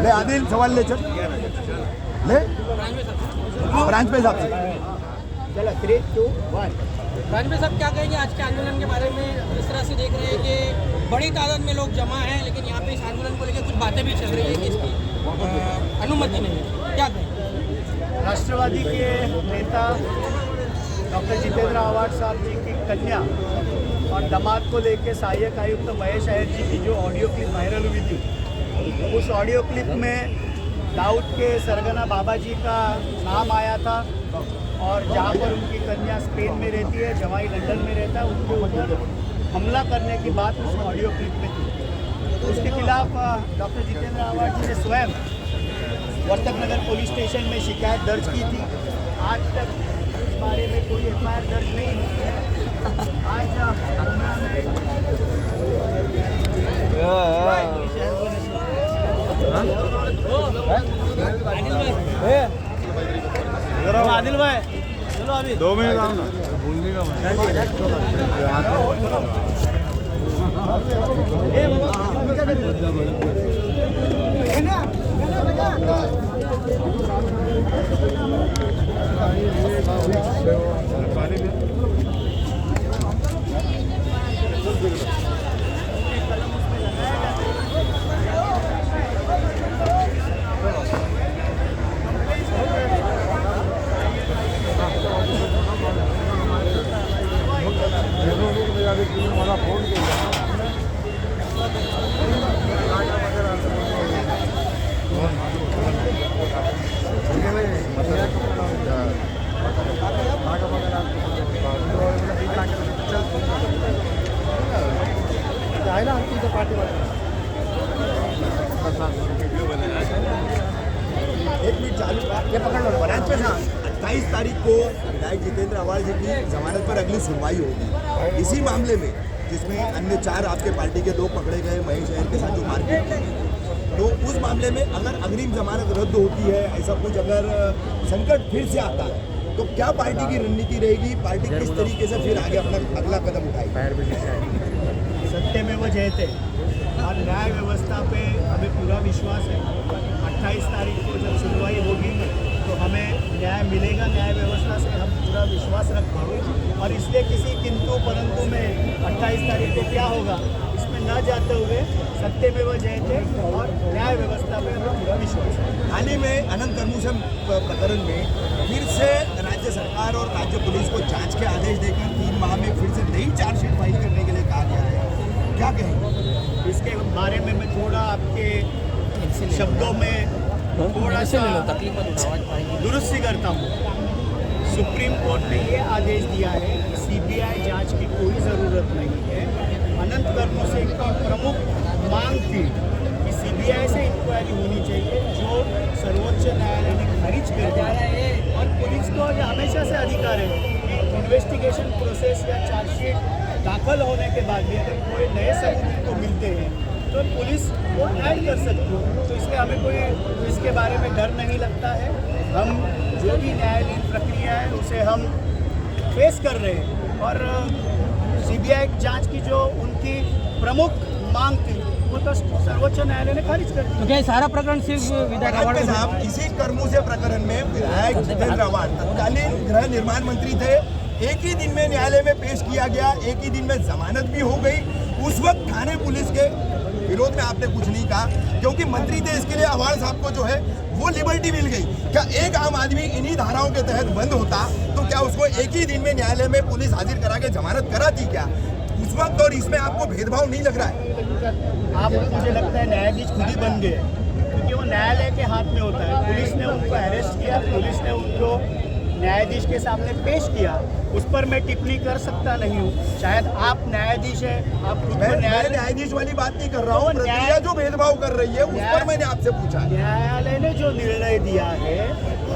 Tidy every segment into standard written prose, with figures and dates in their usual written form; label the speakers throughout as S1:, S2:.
S1: ले आदिल सवाल ले चल ले ब्रांच पे साहब
S2: चलो 3, 2, 1।
S3: राजभर साहब क्या कहेंगे आज के आंदोलन के बारे में? इस तरह से देख रहे हैं कि बड़ी तादाद में लोग जमा हैं, लेकिन यहाँ पे इस आंदोलन को लेकर कुछ बातें भी चल रही है कि इसकी अनुमति नहीं है, क्या कहेंगे?
S2: राष्ट्रवादी के नेता डॉक्टर जितेंद्र आवाड साहब जी की कन्या और दामाद को लेकर सहायक आयुक्त महेश अय्यर जी की जो ऑडियो क्लिप वायरल हुई थी, उस ऑडियो क्लिप में दाऊद के सरगना बाबा जी का नाम आया था और जहाँ पर उनकी कन्या स्पेन में रहती है, जवाई लंदन में रहता है, उनके ऊपर हमला करने की बात उस ऑडियो क्लिप में थी। उसके खिलाफ डॉक्टर जितेंद्र आवाड जी ने स्वयं वर्तक नगर पुलिस स्टेशन में शिकायत दर्ज की थी। आज तक इस बारे में कोई एफआईआर दर्ज नहीं हुई है। आज आदिल भाई चलो अभी
S1: 2 मिनट आओ ना बोलने मला फोन केला आहे ना तुमच्या पाठीवर 1 मिनट चालू ये पकड़ लो ब्रांच पे साहब 28 तारीख को विधायक जितेंद्र आवाड जी की जमानत पर अगली सुनवाई होगी। इसी मामले में जिसमें अन्य 4 आपके पार्टी के लोग पकड़े गए, महेश अय्यर के साथ जो मारपीट की, तो उस मामले में अगर अग्रिम जमानत रद्द होती है, ऐसा कुछ अगर संकट फिर से आता है, तो क्या पार्टी की रणनीति रहेगी? पार्टी किस तरीके से फिर आगे अपना अगला कदम उठाएगी?
S2: सत्यमेव जयते और न्याय व्यवस्था पे हमें पूरा विश्वास है। 28 तारीख को जब सुनवाई होगी तो हमें न्याय मिलेगा। न्याय व्यवस्था से हम पूरा विश्वास रखते हैं और इसलिए किसी किंतु परंतु में 28 तारीख को क्या होगा इसमें न जाते हुए सत्यमेव जयते और न्याय व्यवस्था पे हमें पूरा विश्वास है।
S1: हाल ही में अनंत कर्मूषम प्रकरण में फिर से राज्य सरकार और राज्य पुलिस को जांच के आदेश देकर 3 माह में फिर से नई चार्जशीट फाइल करने के लिए कहा गया है, क्या कहेंगे?
S2: इसके बारे में मैं थोड़ा आपके शब्दों में थोड़ा सा दुरुस्ती करता हूँ। सुप्रीम कोर्ट ने ये आदेश दिया है कि सीबीआई जांच की कोई ज़रूरत नहीं है। अनंत कर्मूषम की प्रमुख मांग थी कि सीबीआई से इंक्वायरी होनी चाहिए, जो सर्वोच्च न्यायालय ने खारिज कर दिया है। और पुलिस को ये हमेशा से अधिकार है कि इन्वेस्टिगेशन प्रोसेस या चार्जशीट दाखिल होने के बाद भी अगर कोई नए सबूत को मिलते हैं तो पुलिस वो ऐड कर सकती है। तो इसलिए हमें कोई इसके बारे में डर नहीं लगता है। हम जो भी न्यायालयीन प्रक्रिया है उसे हम फेस कर रहे हैं और सीबीआई जांच की जो उनकी प्रमुख मांग थी वो तो सर्वोच्च न्यायालय ने खारिज कर दी।
S3: तो क्या सारा प्रकरण सिर्फ विधायक आवाड
S1: साहब इसी कर्मूषम प्रकरण में विधायक जितेंद्र आवाड तत्कालीन गृह निर्माण मंत्री थे, एक ही दिन में न्यायालय में पेश किया गया, एक ही दिन में जमानत भी हो गई। उस वक्त थाने पुलिस के विरोध में आपने कुछ नहीं कहा क्योंकि मंत्री थे, इसके लिए आवाड साहब को जो है वो लिबर्टी मिल गई। क्या एक आम आदमी इन्हीं धाराओं के तहत बंद होता तो क्या उसको एक ही दिन में न्यायालय में पुलिस हाजिर करा के जमानत कराती क्या उस वक्त? और इसमें आपको भेदभाव नहीं लग रहा है?
S2: आप मुझे लगता है न्यायाधीश खुद ही बन गए क्योंकि वो न्यायालय के हाथ में होता है। पुलिस ने उनको अरेस्ट किया, पुलिस ने उनको न्यायाधीश के सामने पेश किया, उस पर मैं टिप्पणी कर सकता नहीं हूँ। शायद आप न्यायाधीश है, आप खुद को
S1: न्यायाधीश वाली बात नहीं कर रहा हूँ, प्रक्रिया जो भेदभाव कर रही है उस पर मैंने आपसे पूछा।
S2: न्यायालय ने जो निर्णय दिया है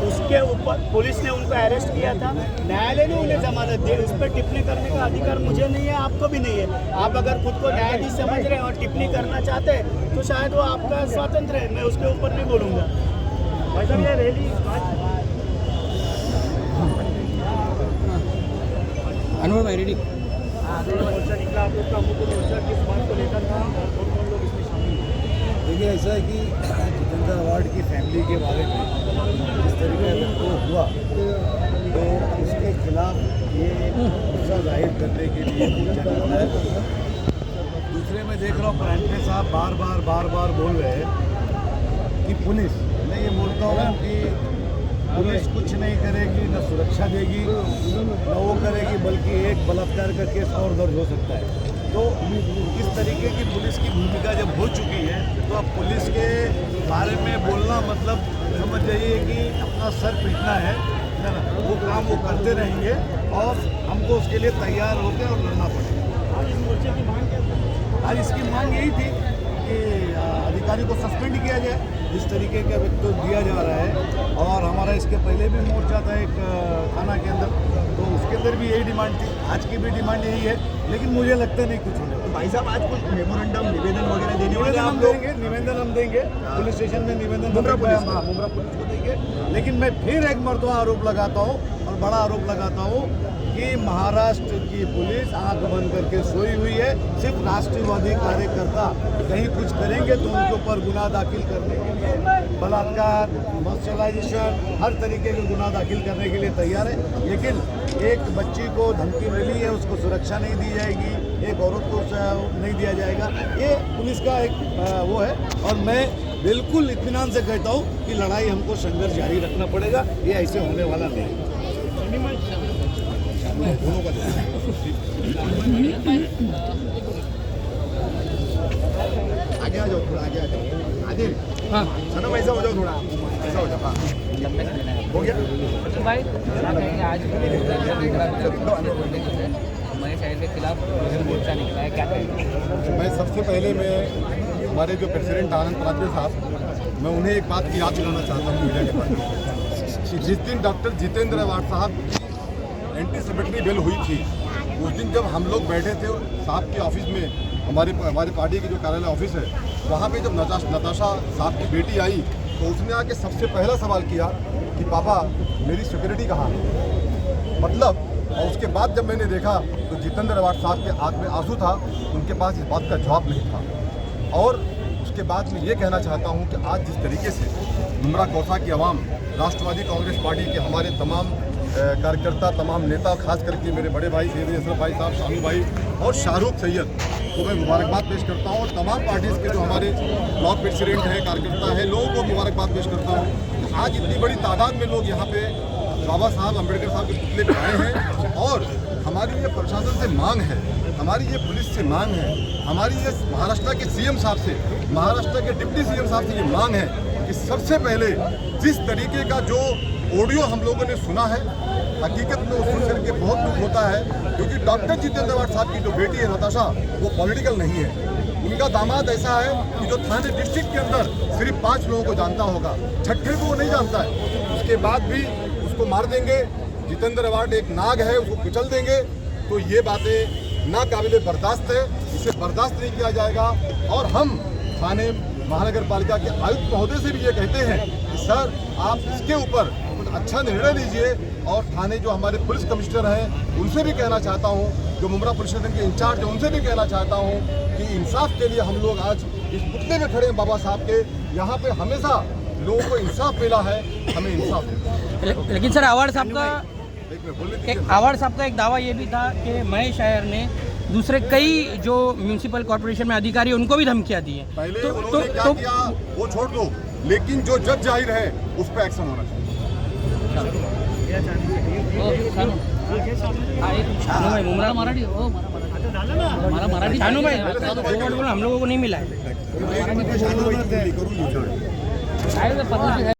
S2: उसके ऊपर पुलिस ने उनको अरेस्ट किया था, न्यायालय ने उन्हें जमानत दी, उस पर टिप्पणी करने का अधिकार मुझे नहीं है, आपको भी नहीं है। आप अगर खुद को न्यायाधीश समझ रहे हैं और टिप्पणी करना चाहते हैं तो शायद वो आपका स्वातंत्र है, मैं उसके ऊपर नहीं बोलूँगा। ये रैली
S3: अनवर भाई रेडी
S2: मोर्चा निकला, आप लोग का मुख्य मोर्चा किस बात को लेकर था और कौन लोग इसमें शामिल हैं?
S4: देखिए ऐसा है कि जितेंद्र अवार्ड की फैमिली के बारे में जिस तरीके से हुआ तो उसके खिलाफ ये गुस्सा जाहिर करने के लिए पूछा जाता है। दूसरे में देख रहा हूँ प्रांटे साहब बार बार बोल रहे हैं कि पुलिस, मैं ये बोलता हूँ कि पुलिस कुछ नहीं करेगी, न सुरक्षा देगी, न वो करेगी, बल्कि एक बलात्कार का केस और दर्ज हो सकता है। तो इस तरीके की पुलिस की भूमिका जब हो चुकी है तो अब पुलिस के बारे में बोलना मतलब समझ जाइए कि अपना सर पीटना है ना। वो काम वो करते रहेंगे और हमको उसके लिए तैयार होकर और लड़ना पड़ेगा। आज इसकी मांग यही थी कि अधिकारी को सस्पेंड किया जाए, जिस तरीके का वक्तव्य दिया जा रहा है। और हमारा इसके पहले भी मोर्चा था एक थाना के अंदर, तो उसके अंदर भी यही डिमांड थी, आज की भी डिमांड यही है। लेकिन मुझे लगता नहीं कुछ होने वाला।
S1: भाई साहब आज कुछ मेमोरेंडम निवेदन वगैरह देने वाले
S4: निवेदन
S1: आप
S4: हम
S1: लोग?
S4: देंगे, निवेदन हम देंगे पुलिस स्टेशन में निवेदन
S1: मुंब्रा पुलिस को?
S4: हाँ, मुंब्रा पुलिस को देंगे। लेकिन मैं फिर एक मरतबा आरोप लगाता हूँ और बड़ा आरोप लगाता हूँ कि महाराष्ट्र की पुलिस आंख बंद करके सोई हुई है। सिर्फ राष्ट्रवादी कार्यकर्ता कहीं कुछ करेंगे तो उनके ऊपर गुनाह दाखिल करने के लिए बलात्कार, मार्शलाइजेशन, हर तरीके के गुनाह दाखिल करने के लिए तैयार है। लेकिन एक बच्ची को धमकी मिली है, उसको सुरक्षा नहीं दी जाएगी, एक औरत को नहीं दिया जाएगा, ये पुलिस का एक वो है। और मैं बिल्कुल इत्मीनान से कहता हूँ कि लड़ाई हमको संघर्ष जारी रखना पड़ेगा, ये ऐसे होने वाला नहीं है। दोनों का
S1: आगे आ जाओ, थोड़ा आगे आ जाओ। आदिल,
S3: हाँ
S1: सनम ऐसा हो जाओ, थोड़ा ऐसा हो जाओ। हाँ हो गया।
S5: भाई क्या कहेंगे आज मनीष अय्यर के खिलाफ मोर्चा निकला है, क्या कहेंगे?
S6: मैं सबसे पहले हमारे जो प्रेसिडेंट आनंद पांडे साहब, मैं उन्हें एक बात की याद दिलाना चाहता हूँ मीडिया के माध्यम। जिस दिन डॉक्टर जितेंद्र अवार्ड साहब की एंटीसेमेट्री बिल हुई थी, उस दिन जब हम लोग बैठे थे साहब के ऑफिस में, हमारे पार्टी की जो कार्यालय ऑफिस है, वहाँ पे जब नताशा साहब की बेटी आई तो उसने आके सबसे पहला सवाल किया कि पापा मेरी सिक्योरिटी कहाँ है, मतलब। और उसके बाद जब मैंने देखा तो जितेंद्र अवार्ड साहब के आंख में आंसू था, उनके पास इस बात का जवाब नहीं था। और उसके बाद मैं ये कहना चाहता हूँ कि आज जिस तरीके से मुमरा कौसा की आवाम, राष्ट्रवादी कांग्रेस पार्टी के हमारे तमाम कार्यकर्ता, तमाम नेता, खास करके मेरे बड़े भाई सैयद अशरफ भाई साहब, शानू भाई और शाहरुख सैयद को मैं मुबारकबाद पेश करता हूँ। और तमाम पार्टीज़ के जो हमारे ब्लॉक प्रेसिडेंट हैं, कार्यकर्ता हैं, लोगों को मुबारकबाद पेश करता हूँ। आज इतनी बड़ी तादाद में लोग यहाँ पे बाबा साहब अम्बेडकर साहब के पुतले पे आए हैं। और हमारी ये प्रशासन से मांग है, हमारी ये पुलिस से मांग है, हमारी ये महाराष्ट्र के सीएम साहब से, महाराष्ट्र के डिप्टी सीएम साहब से ये मांग है कि सबसे पहले जिस तरीके का जो ऑडियो हम लोगों ने सुना है, हकीकत में उस सुन करके बहुत दुख होता है, क्योंकि डॉक्टर जितेंद्र अवार्ड साहब की जो बेटी है नताशा, वो पॉलिटिकल नहीं है। उनका दामाद ऐसा है कि जो थाने डिस्ट्रिक्ट के अंदर सिर्फ 5 लोगों को जानता होगा, छठे को वो नहीं जानता है। उसके बाद भी उसको मार देंगे। जितेंद्र अवार्ड एक नाग है, उसको कुचल देंगे। तो ये बातें नाकाबिले बर्दाश्त है, इसे बर्दाश्त नहीं किया जाएगा। और हम थाने महानगर पालिका के आयुक्त महोदय से भी ये कहते हैं कि सर आप इसके ऊपर कुछ अच्छा निर्णय लीजिए। और थाने जो हमारे पुलिस कमिश्नर हैं उनसे भी कहना चाहता हूँ, जो मुमरा पुलिस स्टेशन के इंचार्ज हैं उनसे भी कहना चाहता हूँ कि इंसाफ के लिए हम लोग आज इस पुतले में खड़े हैं बाबा साहब के। यहाँ पे हमेशा लोगों को इंसाफ मिला है, हमें इंसाफ मिला।
S3: लेकिन सर अवार्ड साहब का एक दावा ये भी था कि मनीष अय्यर ने दूसरे कई जो म्यूनिसिपल कॉर्पोरेशन में अधिकारी उनको भी धमकियां दी हैं।
S6: पहले उन्होंने क्या किया वो छोड़ दो, लेकिन जो जज जाहिर है उस पर एक्शन होना चाहिए।
S5: मुमरा मराठी हो, हमारा मराठी
S3: शानू भाई हम लोगों को नहीं मिला है।
S6: करून घेऊ.